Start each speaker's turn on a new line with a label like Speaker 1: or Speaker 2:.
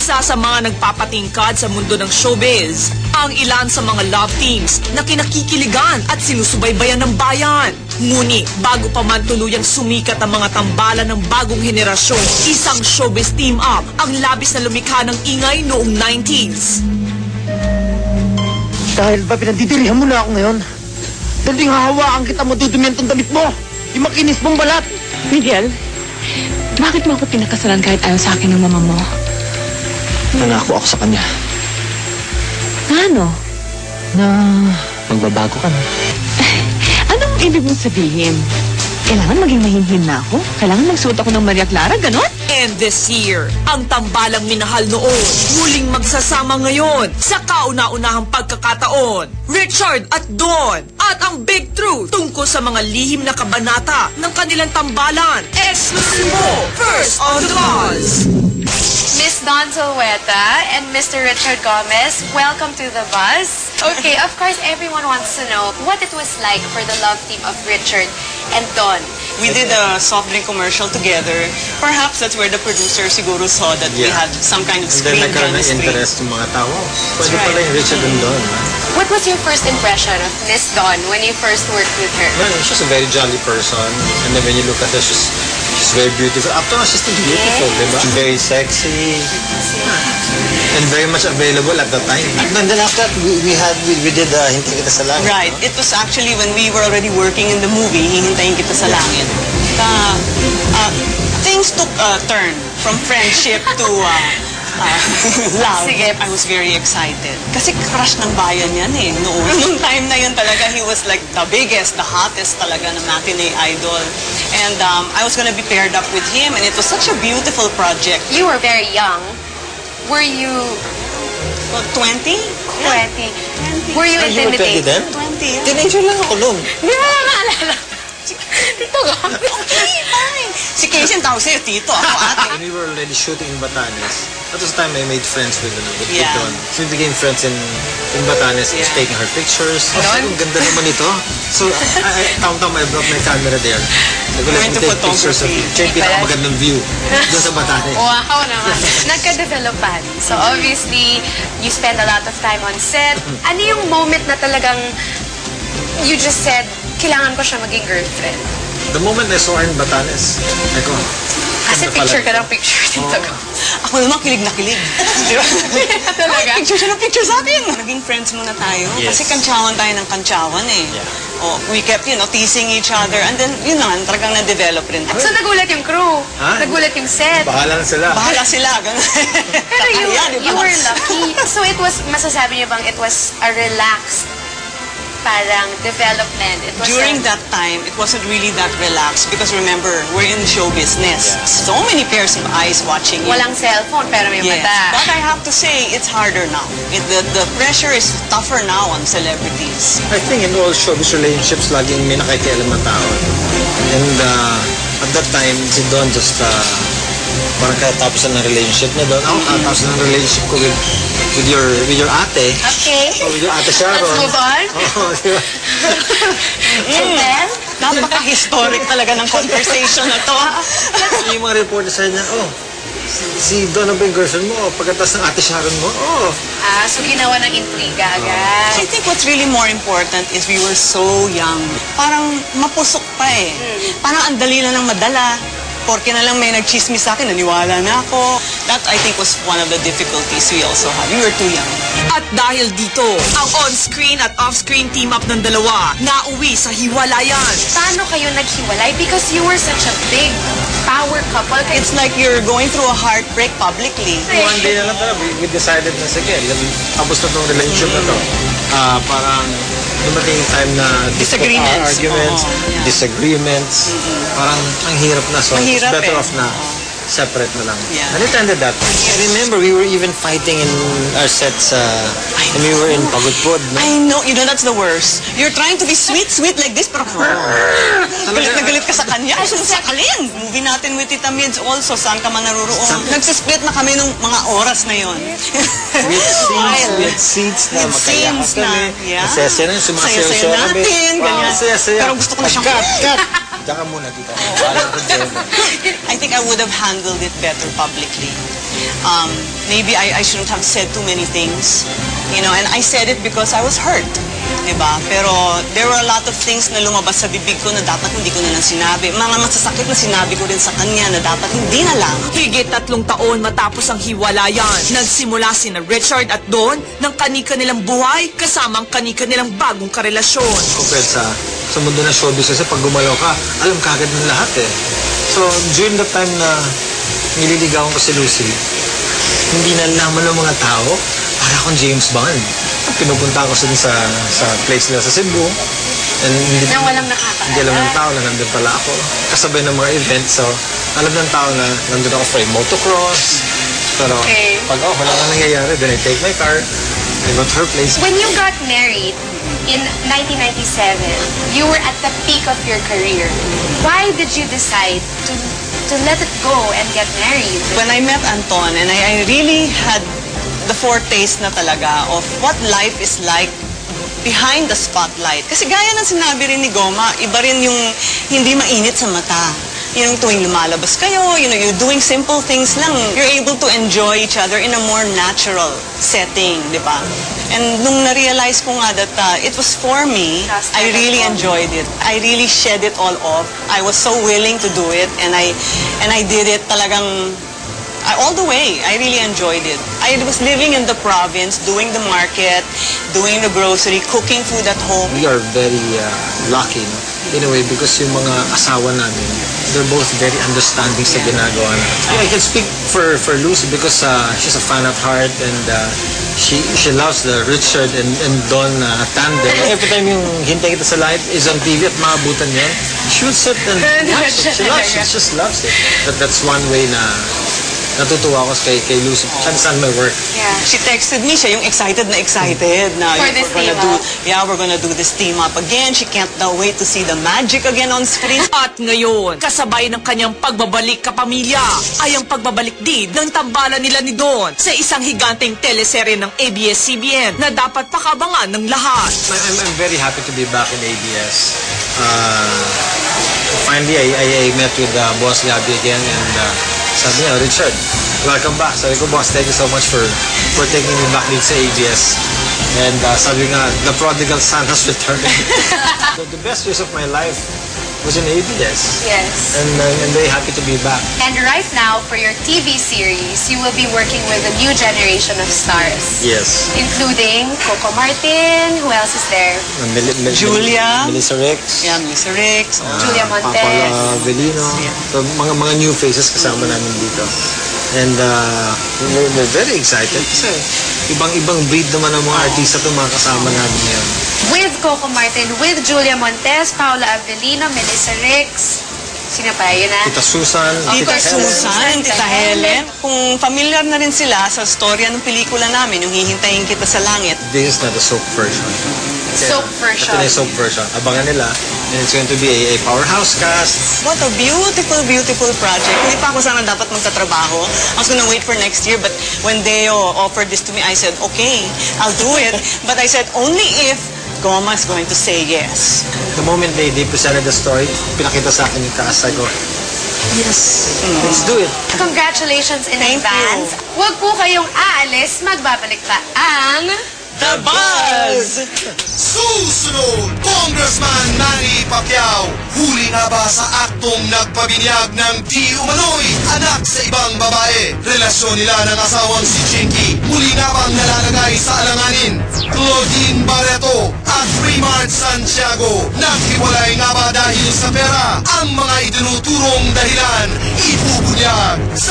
Speaker 1: Isa sa mga nagpapatingkad sa mundo ng showbiz, ang ilan sa mga love teams na kinakikiligan at sinusubaybayan ng bayan. Ngunit bago pa man tuluyang sumikat ang mga tambalan ng bagong henerasyon, isang showbiz team up ang labis na lumikha ng ingay noong 90s.
Speaker 2: Dahil ba pinandidirihan mo na ako ngayon? Dahil di hahawakan kita, madudumihan tong damit mo. Yung makinis mong balat.
Speaker 3: Miguel, bakit mo ako pinakasalan kahit ayaw sa akin ng mama mo?
Speaker 2: Nangako ako sa kanya.
Speaker 3: Ano?
Speaker 2: Na magbabago ka na.
Speaker 3: Anong ibig mong sabihin? Kailangan maging mahinhin na ako? Kailangan magsuot ako ng Maria Clara, ganon?
Speaker 1: And this year, ang tambalang minahal noon, muling magsasama ngayon sa kauna-unahang pagkakataon. Richard at Dawn, at ang big truth tungkol sa mga lihim na kabanata ng kanilang tambalan. Eksklusibo, first on the buzz!
Speaker 4: Miss Dawn Zulueta and Mr. Richard Gomez, welcome to the buzz. Okay, of course, everyone wants to know what it was like for the love team of Richard and Dawn.
Speaker 5: We did a soft drink commercial together. Perhaps that's where the producer siguro saw that we had some kind of screen
Speaker 6: chemistry. Then nagkaroon ng interest yung mga tao. Pwede pala yung Richard and Dawn.
Speaker 4: What was your first impression of Miss Dawn when you first worked with her?
Speaker 6: Well, she's a very jolly person. And then when you look at her, she's very beautiful. After all, she's still beautiful, diba? She's very sexy. And very much available at the time. And then after that, we did Hintay Kita sa Langit.
Speaker 5: Right. It was actually when we were already working in the movie, Hihintayin Kita sa Langit. Things took a turn from friendship to love.
Speaker 4: Sige.
Speaker 5: I was very excited. Kasi crush ng bayan yan eh. Noong time na yun talaga, he was like the biggest, the hottest talaga na matinee idol. And I was gonna be paired up with him, and it was such a beautiful project.
Speaker 4: You were very young. Were you...
Speaker 5: Well, 20?
Speaker 4: 20. Were you
Speaker 6: You were 20
Speaker 4: intimidated?
Speaker 6: then?
Speaker 5: 20.
Speaker 6: Teenager lang ako noon.
Speaker 4: Di ba maalala? Tito Gomez.
Speaker 5: Okay, fine. Si Casey ang tawag sa'yo, Tito. Ako ate.
Speaker 6: When we were already shooting in Batanes, that was the time I made friends with
Speaker 5: Yeah.
Speaker 6: Dawn. So we became friends in Batanes. I was taking her pictures. Oh, ang ganda naman ito. So, tam-tam, I brought my camera there.
Speaker 5: Went to
Speaker 6: take pictures of
Speaker 5: photography.
Speaker 6: siya yung pinakamagandang view doon sa Batanes.
Speaker 4: Wow naman. Nagka-developan. So obviously, you spend a lot of time on set. Ano yung moment na talagang you just said, kailangan ko siya maging girlfriend?
Speaker 6: The moment I saw her in Batanes, ako,
Speaker 4: Kasi
Speaker 6: ganda
Speaker 4: picture ka
Speaker 6: pala.
Speaker 4: ng picture dito.
Speaker 5: Ako naman, kilig na kilig. Di ba?
Speaker 4: Talaga?
Speaker 5: Picture siya ng picture sa akin. Naging friends muna tayo.
Speaker 6: Yes.
Speaker 5: Kasi kantsawan tayo ng kantsawan eh.
Speaker 6: Yeah.
Speaker 5: Oh, we kept, teasing each other. And then, yun naman, talagang na-develop rin.
Speaker 4: So nagulat yung crew.
Speaker 6: Ha?
Speaker 4: Nagulat yung set.
Speaker 6: Bahala na sila.
Speaker 5: Bahala sila. Ganun.
Speaker 4: Pero
Speaker 5: Kaya, di ba?
Speaker 4: you were lucky. So it was, masasabi niyo bang it was a relaxed parang development? It was
Speaker 5: During that time, it wasn't really that relaxed because remember, we're in show business. So many pairs of eyes watching you.
Speaker 4: walang cellphone pero may
Speaker 5: Yes.
Speaker 4: mata.
Speaker 5: But I have to say, it's harder now. The pressure is tougher now on celebrities.
Speaker 6: I think in all showbiz relationships, laging may nakikialam na tao. And at that time, si Dawn just parang katapos na ng relationship na Dawn. Ako katapos na ng relationship ko with your ate.
Speaker 4: Okay.
Speaker 6: Oh, with your ate Sharon.
Speaker 4: Let's move on.
Speaker 6: Oh, di ba?
Speaker 4: And then,
Speaker 5: Napaka-historic talaga ng conversation na to.
Speaker 6: Yung mga reporter sa niya, si Dawn ang ba yung girlfriend mo? Pagkatapos ng ate Sharon mo?
Speaker 4: so ginawa ng intriga agad.
Speaker 5: I think what's really more important is we were so young. Parang mapusok pa eh. Parang ang dali na ng madala. Porke na lang may nagchismis sa akin, naniwala na ako. That, I think, was one of the difficulties we also had. We were too young.
Speaker 1: At dahil dito, ang on-screen at off-screen team-up ng dalawa nauwi sa hiwalayan.
Speaker 4: Paano kayo naghiwalay? Because you were such a big power couple.
Speaker 5: It's like you're going through a heartbreak publicly.
Speaker 6: One day na lang talaga, we decided na sige, tapos na itong relationship na to. Parang dumating yung time na
Speaker 5: Disagreements.
Speaker 6: arguments,
Speaker 5: Yeah.
Speaker 6: disagreements. Parang ang hirap na. So it's
Speaker 5: Mahirap
Speaker 6: better
Speaker 5: eh.
Speaker 6: off na separate na lang.
Speaker 5: Yeah.
Speaker 6: And it ended that. I remember we were even fighting in our sets and we were in Pagudpod. No?
Speaker 5: I know, that's the worst. You're trying to be sweet like this, pero galit na galit ka sa kanya. Ay, sakalin! Movie natin with Tita Mids also, saan ka man naruroon. Nagsisplit na kami nung mga oras na yon.
Speaker 6: With seats na,
Speaker 5: With scenes na, yeah.
Speaker 6: Masaya-saya na, sumasayaw-sayaw
Speaker 5: Saya-saya
Speaker 6: kami.
Speaker 5: natin, ganyan.
Speaker 6: Masaya-saya.
Speaker 5: Pero gusto ko na siyang...
Speaker 6: Cut! Diyan ka muna, tita. Wala ko dyan.
Speaker 5: I think I would have handled it better publicly. Maybe I shouldn't have said too many things, you know, and I said it because I was hurt, diba? Pero there were a lot of things na lumabas sa bibig ko na dapat hindi ko na lang sinabi. Mga masasakit na sinabi ko rin sa kanya na dapat hindi na lang.
Speaker 1: Higit 3 taon matapos ang hiwalayan, nagsimula sina Richard at Dawn ng kani-kanilang buhay kasama ang kani-kanilang bagong karelasyon.
Speaker 6: Compared sa mundo ng showbiz kasi pag gumalaw ka, alam ka agad ng lahat eh. So, during the time na nililigawan ko si Lucy, hindi na nalaman ng mga tao, para akong James Bond. Pinupunta ko sa place nila sa Cebu. And hindi,
Speaker 4: Na walang nakakaalam.
Speaker 6: Hindi alam ng tao na nandun pala ako. Kasabay ng mga events, so alam ng tao na nandun ako for a motocross. Pero pag wala nga nangyayari, then I take my car, I go to her place.
Speaker 4: When you got married in 1997, you were at the peak of your career. Why did you decide to let it go and get married?
Speaker 5: When I met Anton, and I really had the foretaste na talaga of what life is like behind the spotlight. Kasi gaya ng sinabi rin ni Goma, iba rin yung hindi mainit sa mata. Yung tuwing lumalabas kayo, you know, you're doing simple things lang. You're able to enjoy each other in a more natural setting, di ba? And nung na-realize ko nga that it was for me, I really enjoyed it. I really shed it all off. I was so willing to do it, and I did it talagang all the way. I really enjoyed it. I was living in the province, doing the market, doing the grocery, cooking food at home.
Speaker 6: We are very lucky, no? In a way, because yung mga asawa namin, they're both very understanding sa ginagawa namin. I can speak for Lucy because she's a fan at heart, and she loves the Richard and Don tandem. Every time yung hintay kita sa live is on TV at maabutan yan, she would sit and watch it. She loves it. She just loves it. That's one way na natutuwa ako kay Lucy. She understands my work.
Speaker 4: Yeah.
Speaker 5: She texted me, siya yung excited na
Speaker 4: For this team up.
Speaker 5: we're gonna do this team up again. She can't wait to see the magic again on screen.
Speaker 1: At ngayon, kasabay ng kanyang pagbabalik kapamilya, ay ang pagbabalik din ng tambalan nila ni Don sa isang higanteng teleserye ng ABS-CBN na dapat pakabangan ng lahat.
Speaker 6: I'm very happy to be back in ABS. Finally, I met with Boss Gabby again, and sabi niya, Richard, welcome back. Sabi ko, boss, thank you so much for taking me back dito sa ABS. And sabi nga, the prodigal son has returned. The best years of my life was in ABS.
Speaker 4: Yes.
Speaker 6: And I'm very happy to be back.
Speaker 4: And right now, for your TV series, you will be working with a new generation of stars.
Speaker 6: Yes.
Speaker 4: Including Coco Martin. Who else is there?
Speaker 5: Julia.
Speaker 6: Melissa Rix.
Speaker 5: Yeah, Mr. Rix.
Speaker 4: Julia Montes.
Speaker 6: Paula Avellino. So, mga new faces kasama namin dito. And we're very excited kasi ibang breed naman ng mga artista itong mga kasama namin ngayon.
Speaker 4: With Coco Martin, with Julia Montes, Paula Avellino, Melissa Rix. Sino pa? Yun na?
Speaker 6: Tita Susan,
Speaker 5: Tita
Speaker 6: Helen.
Speaker 5: Susan, Tita Helen. Kung familiar na rin sila sa storya ng pelikula namin, yung Hihintayin Kita sa Langit.
Speaker 6: This is not a soap version.
Speaker 4: Soap version.
Speaker 6: Ito na yung soap version. Abangan nila. And it's going to be a powerhouse cast.
Speaker 5: What a beautiful, beautiful project. Hindi pa ako sana dapat magtatrabaho. I was gonna wait for next year, but when Deo offered this to me, I said, okay, I'll do it. But I said, only if Goma is going to say yes.
Speaker 6: The moment they presented the story, pinakita sa akin yung cast. I go, yes, let's do it.
Speaker 4: Congratulations in
Speaker 5: Thank
Speaker 4: advance. Huwag po kayong aalis. Magbabalik pa ang...
Speaker 5: The Buzz!
Speaker 7: Susunod, Congressman Manny Pacquiao. Huli nga ba sa aktong nagpabinyag ng di umano'y anak sa ibang babae? Relasyon nila ng asawang si Chinky. Muli nga bang nalalagay sa alanganin? Claudine Barreto at Primard Santiago. Naghiwalay nga ba dahil sa pera? Ang mga itinuturong dahilan, ibubunyag sa